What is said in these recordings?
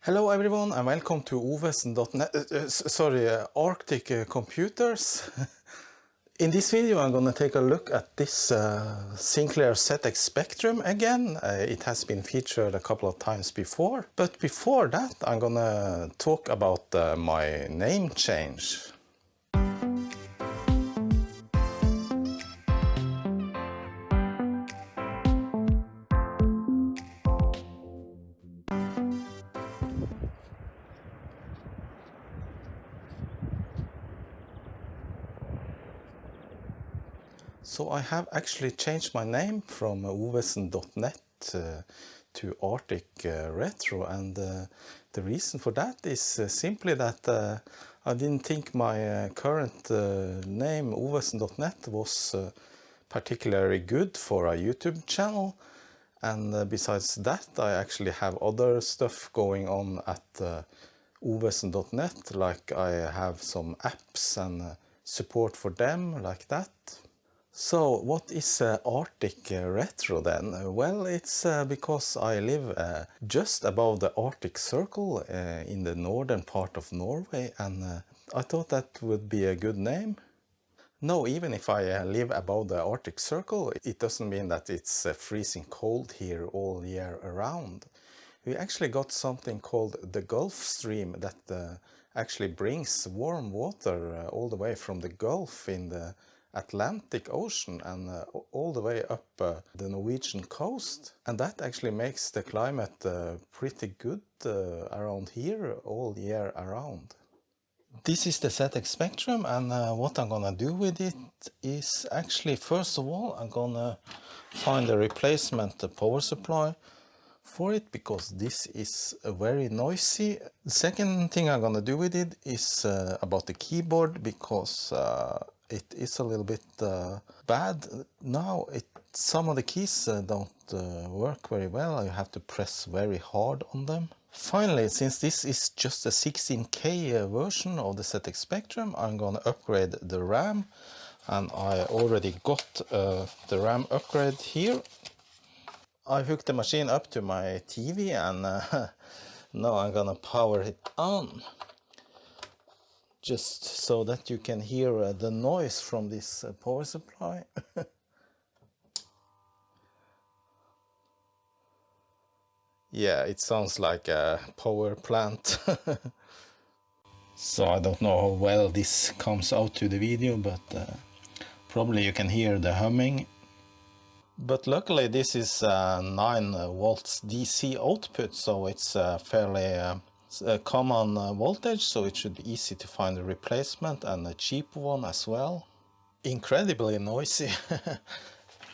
Hello everyone and welcome to ovesen.net, Arctic Computers. In this video I'm gonna take a look at this Sinclair ZX Spectrum again. It has been featured a couple of times before, but before that I'm gonna talk about my name change. So I have actually changed my name from ovesen.net to Arctic Retro, and the reason for that is simply that I didn't think my current name ovesen.net was particularly good for a YouTube channel, and besides that I actually have other stuff going on at ovesen.net, like I have some apps and support for them like that. So what is Arctic Retro then? Well, it's because I live just above the Arctic Circle in the northern part of Norway, and I thought that would be a good name. No, even if I live above the Arctic Circle, it doesn't mean that it's freezing cold here all year around. We actually got something called the Gulf Stream that actually brings warm water all the way from the Gulf in the Atlantic Ocean and all the way up the Norwegian coast, and that actually makes the climate pretty good around here all year around. This is the ZX Spectrum, and what I'm gonna do with it is actually, first of all, I'm gonna find a replacement power supply for it, because this is very noisy. The second thing I'm gonna do with it is about the keyboard, because it is a little bit bad now. Some of the keys don't work very well. You have to press very hard on them. Finally, since this is just a 16K version of the ZX Spectrum, I'm gonna upgrade the RAM, and I already got the RAM upgrade here. I hooked the machine up to my TV, and now I'm gonna power it on, just so that you can hear the noise from this power supply. Yeah, it sounds like a power plant. So I don't know how well this comes out to the video, but probably you can hear the humming. But luckily this is 9 volts DC output, so it's fairly a common voltage, so it should be easy to find a replacement, and a cheap one as well. Incredibly noisy.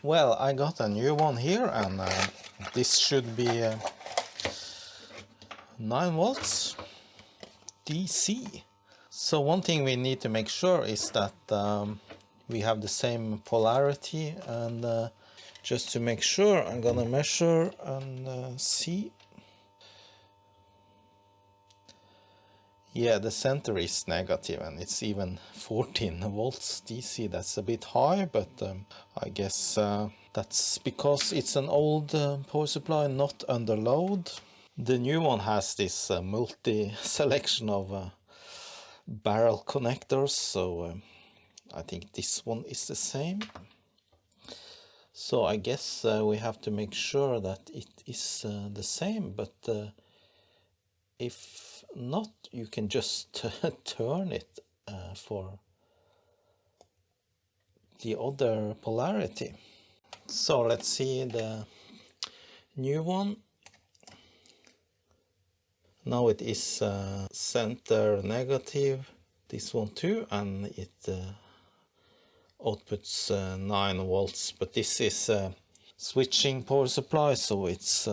Well, I got a new one here, and this should be 9 volts DC. So one thing we need to make sure is that we have the same polarity, and just to make sure, I'm gonna measure and see. Yeah, the center is negative, and it's even 14 volts DC. That's a bit high, but I guess that's because it's an old power supply, not under load. The new one has this multi-selection of barrel connectors, so I think this one is the same. So I guess we have to make sure that it is the same, but if not, you can just turn it for the other polarity. So let's see the new one. Now it is center negative, this one too, and it outputs 9 volts, but this is switching power supply, so it's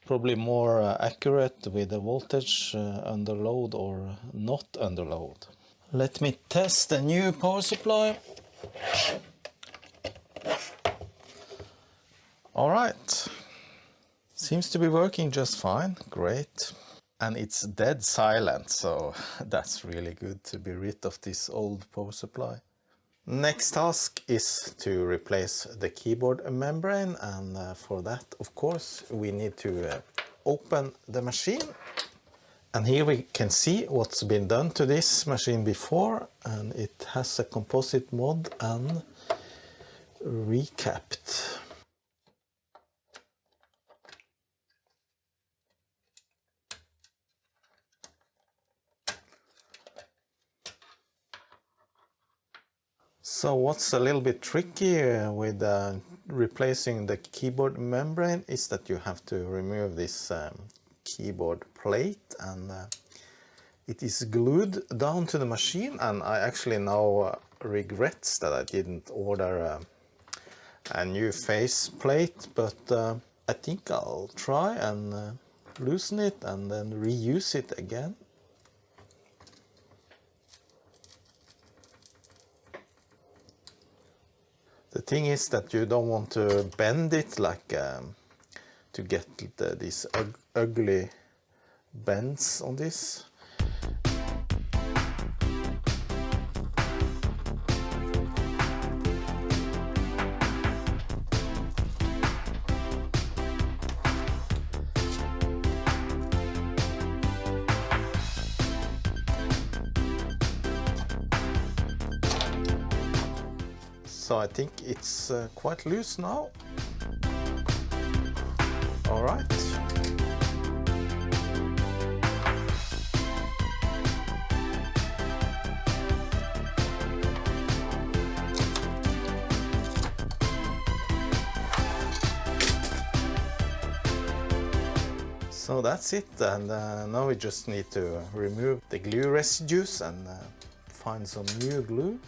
probably more accurate with the voltage under load or not under load. Let me test the new power supply. Alright, seems to be working just fine, great. And it's dead silent, so that's really good to be rid of this old power supply. Next task is to replace the keyboard membrane, and for that, of course, we need to open the machine. And here we can see what's been done to this machine before, and it has a composite mod and recapped. So what's a little bit tricky with replacing the keyboard membrane is that you have to remove this keyboard plate, and it is glued down to the machine, and I actually now regret that I didn't order a new face plate, but I think I'll try and loosen it and then reuse it again. The thing is that you don't want to bend it like to get these ugly bends on this. So I think it's quite loose now. All right. So that's it, and now we just need to remove the glue residues and find some new glue.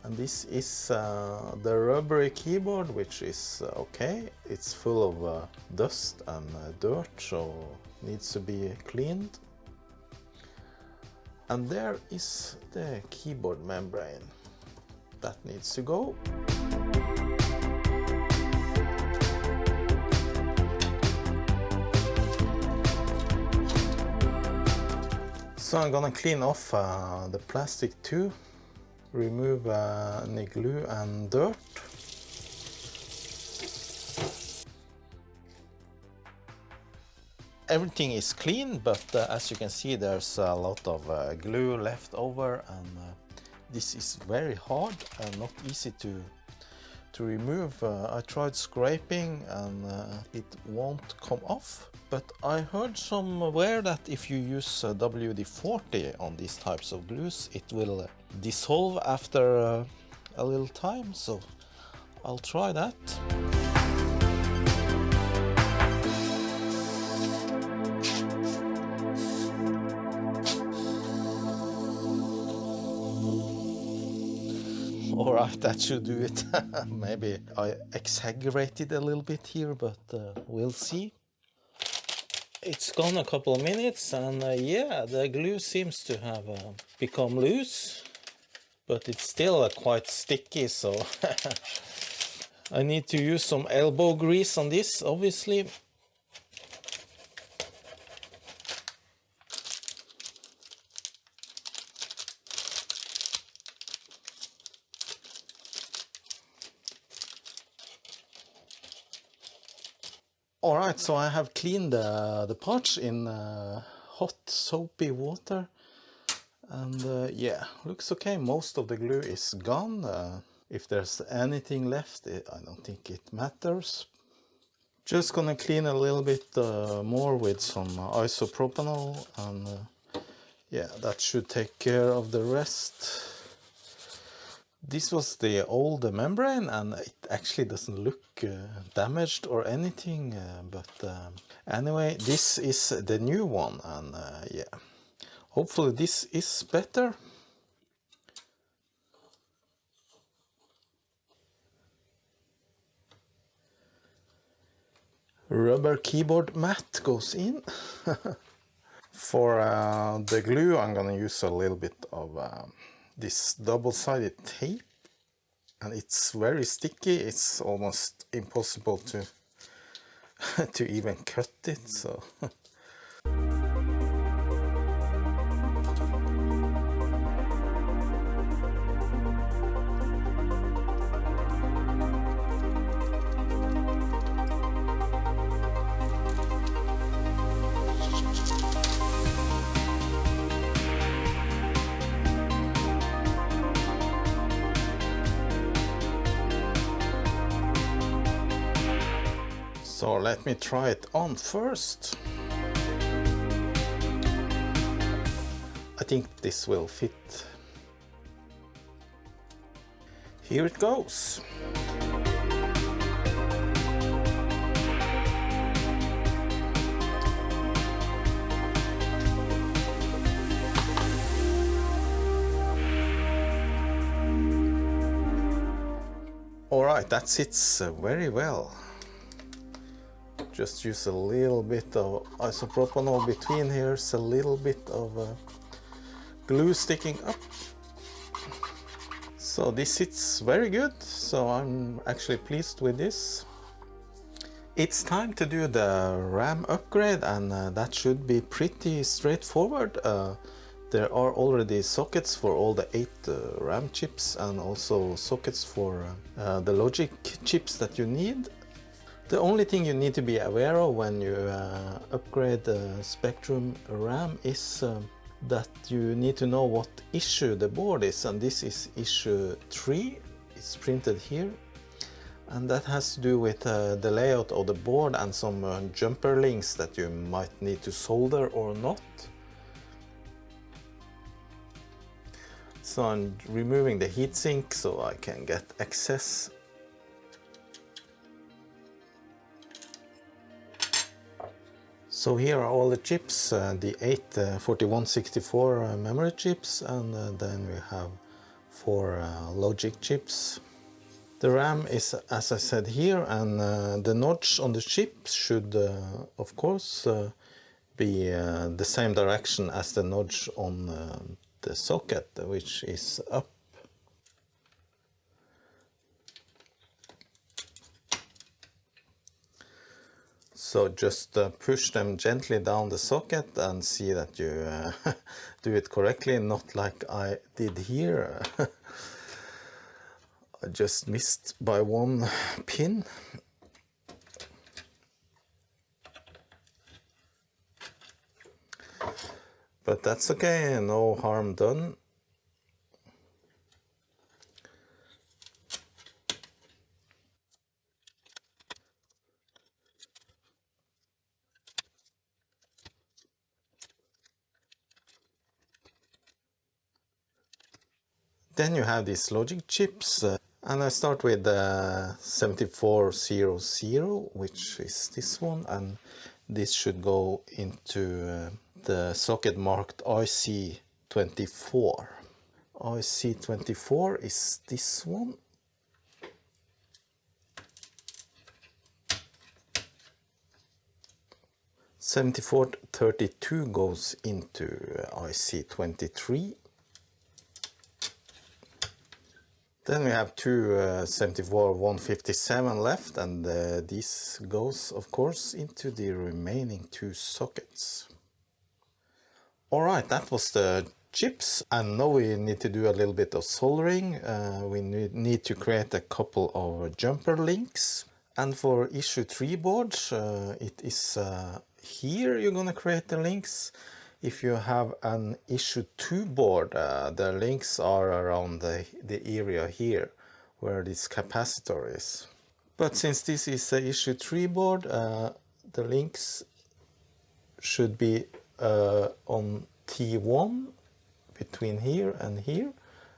And this is the rubbery keyboard, which is okay. It's full of dust and dirt, so needs to be cleaned. And there is the keyboard membrane. That needs to go. So I'm gonna clean off the plastic too. Remove any glue and dirt. Everything is clean, but as you can see, there's a lot of glue left over, and this is very hard and not easy to remove. I tried scraping and it won't come off, but I heard somewhere that if you use WD-40 on these types of glues, it will dissolve after a little time, so I'll try that. Alright, that should do it. Maybe I exaggerated a little bit here, but we'll see. It's gone a couple of minutes, and yeah, the glue seems to have become loose, but it's still quite sticky, so I need to use some elbow grease on this, obviously. Alright, so I have cleaned the parts in hot soapy water, and yeah, looks okay. Most of the glue is gone. If there's anything left, I don't think it matters. Just gonna clean a little bit more with some isopropanol, and yeah, that should take care of the rest. This was the old membrane, and it actually doesn't look damaged or anything, but anyway, this is the new one, and yeah, hopefully this is better. Rubber keyboard mat goes in. For the glue, I'm gonna use a little bit of this double-sided tape, and it's very sticky. It's almost impossible to to even cut it, so So let me try it on first. I think this will fit. Here it goes. Alright, that sits very well. Just use a little bit of isopropanol between here, so a little bit of glue sticking up. So this sits very good, so I'm actually pleased with this. It's time to do the RAM upgrade, and that should be pretty straightforward. There are already sockets for all the 8 RAM chips, and also sockets for the logic chips that you need. The only thing you need to be aware of when you upgrade the Spectrum RAM is that you need to know what issue the board is, and this is issue 3. It's printed here, and that has to do with the layout of the board and some jumper links that you might need to solder or not. So I'm removing the heatsink so I can get access. So here are all the chips, the 8 4164 memory chips, and then we have 4 logic chips. The RAM is, as I said, here, and the notch on the chip should of course be the same direction as the notch on the socket, which is up. So just push them gently down the socket and see that you do it correctly, not like I did here. I just missed by 1 pin. But that's okay, no harm done. Then you have these logic chips, and I start with 7400, which is this one, and this should go into the socket marked IC24. IC24 is this one. (7432) goes into IC23. Then we have two 74157 left, and this goes of course into the remaining 2 sockets. Alright, that was the chips, and now we need to do a little bit of soldering. We need to create a couple of jumper links, and for issue 3 boards it is here you're gonna create the links. If you have an issue 2 board, the links are around the area here where this capacitor is. But since this is a issue 3 board, the links should be on T1 between here,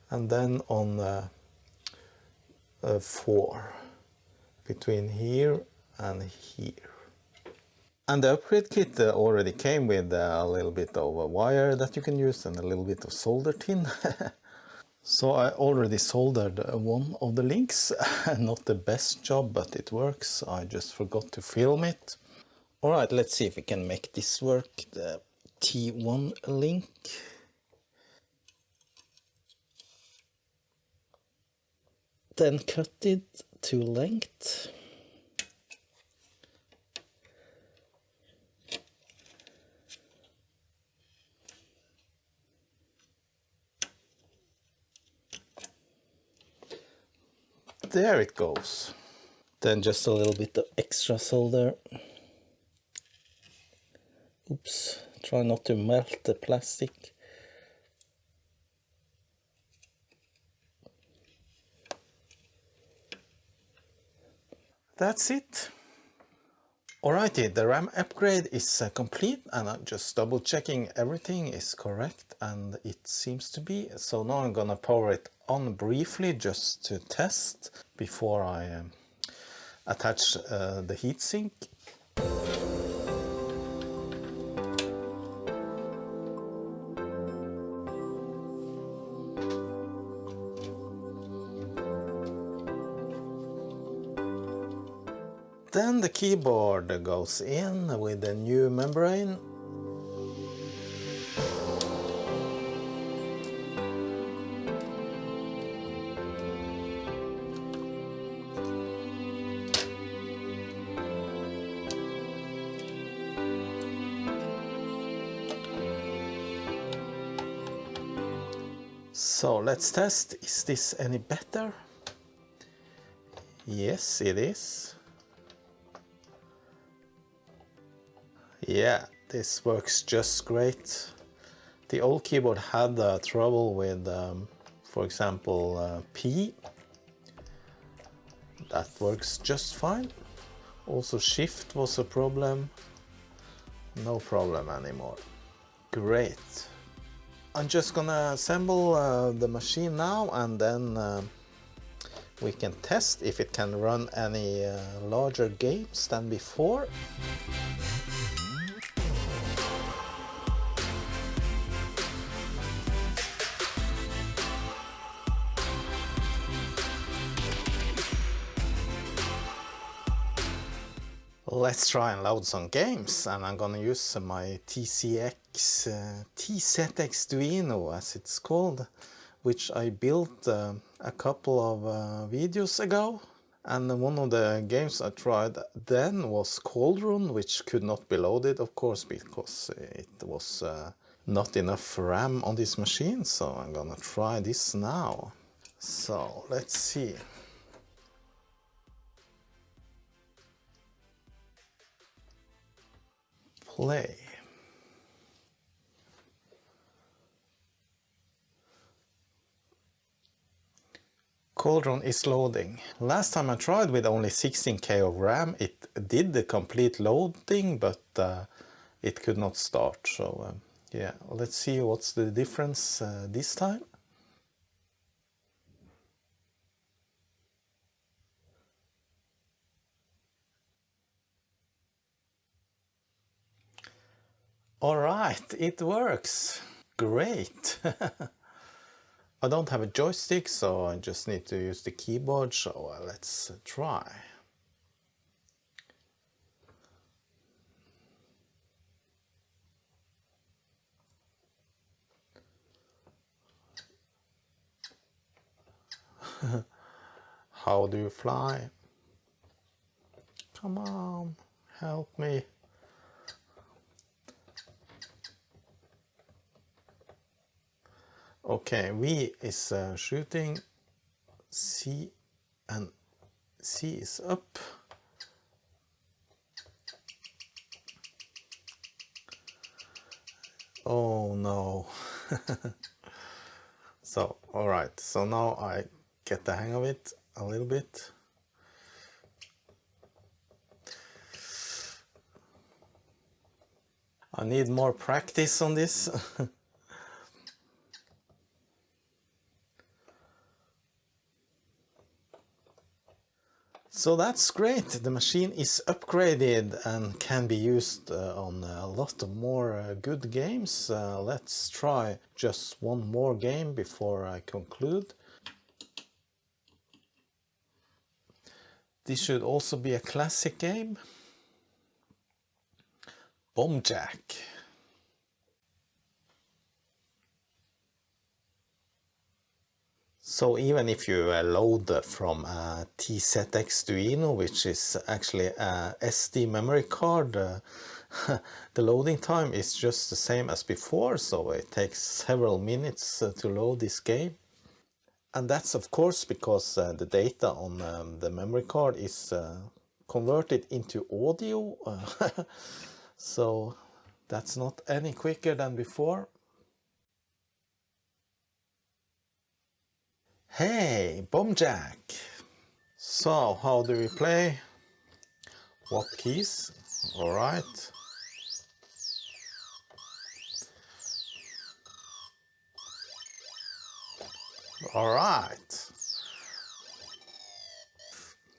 and then on 4 between here and here. And the upgrade kit already came with a little bit of a wire that you can use and a little bit of solder tin. So I already soldered one of the links. Not the best job, but it works. I just forgot to film it. Alright, let's see if we can make this work. The T1 link. Then cut it to length. There it goes. Then just a little bit of extra solder. Oops, try not to melt the plastic. That's it. Alrighty, the RAM upgrade is complete, and I'm just double checking everything is correct, and it seems to be. So now I'm gonna power it on briefly just to test before I attach the heatsink. Then the keyboard goes in with the new membrane. So let's test, is this any better? Yes, it is. Yeah, this works just great. The old keyboard had trouble with, for example, P. That works just fine. Also Shift was a problem. No problem anymore. Great. I'm just gonna assemble the machine now, and then we can test if it can run any larger games than before. Let's try and load some games, and I'm gonna use my TZX Duino, as it's called, which I built a couple of videos ago. And one of the games I tried then was Cauldron, which could not be loaded, of course, because it was not enough RAM on this machine. So I'm gonna try this now. So let's see. Play. Cauldron is loading. Last time I tried with only 16K of RAM, it did the complete loading, but it could not start. So yeah, let's see what's the difference this time. All right, it works. Great. I don't have a joystick, so I just need to use the keyboard, so let's try. How do you fly? Come on, help me. Okay, V is shooting, C and C is up. Oh no. So, alright, so now I get the hang of it a little bit. I need more practice on this. So that's great, the machine is upgraded and can be used on a lot of more good games. Let's try just one more game before I conclude. This should also be a classic game. Bomb Jack. So even if you load from a TZX Duino, which is actually a SD memory card, the loading time is just the same as before, so it takes several minutes to load this game. And that's of course because the data on the memory card is converted into audio, so that's not any quicker than before. Hey, Bomb Jack! So, how do we play? What keys? All right. All right.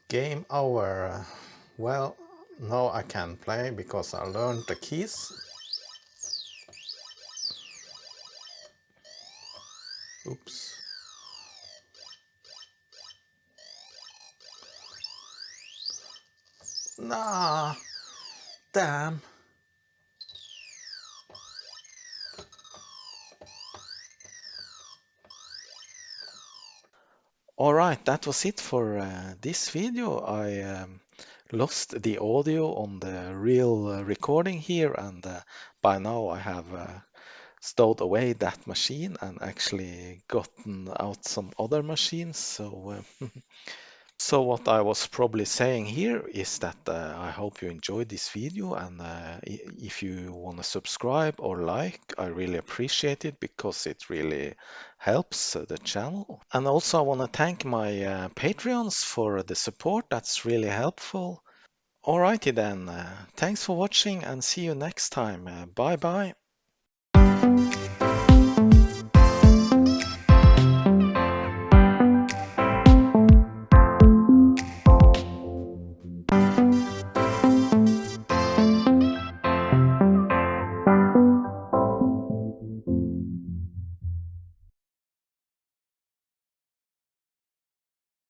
Game over. Well, now I can play because I learned the keys. Oops. Nah, damn. Alright, that was it for this video. I lost the audio on the real recording here, and by now I have stowed away that machine and actually gotten out some other machines. So what I was probably saying here is that I hope you enjoyed this video, and if you want to subscribe or like, I really appreciate it because it really helps the channel. And also I want to thank my Patreons for the support. That's really helpful. Alrighty then, thanks for watching and see you next time. Bye bye.